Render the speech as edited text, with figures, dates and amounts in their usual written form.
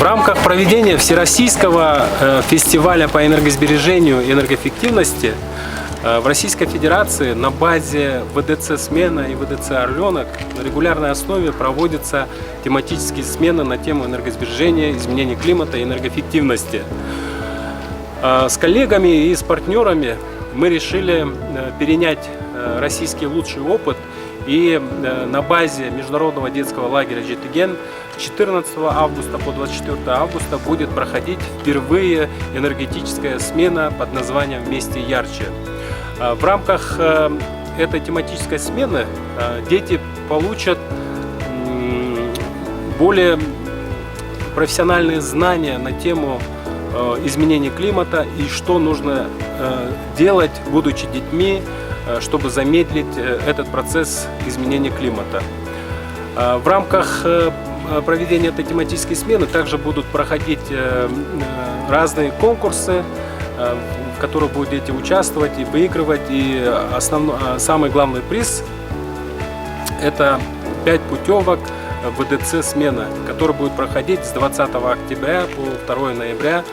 рамках проведения Всероссийского фестиваля по энергосбережению и энергоэффективности в Российской Федерации на базе ВДЦ «Смена» и ВДЦ «Орленок» на регулярной основе проводятся тематические смены на тему энергосбережения, изменения климата и энергоэффективности. С коллегами и с партнерами мы решили перенять российский лучший опыт, и на базе международного детского лагеря «Жетыген» с 14 августа по 24 августа будет проходить впервые энергетическая смена под названием «Вместе ярче». В рамках этой тематической смены дети получат более профессиональные знания на тему изменения климата и что нужно делать, будучи детьми, чтобы замедлить этот процесс изменения климата. В рамках проведения этой тематической смены также будут проходить разные конкурсы, в которых будут дети участвовать и выигрывать. И самый главный приз – это 5 путевок в ВДЦ «Смена», который будет проходить с 20 октября по 2 ноября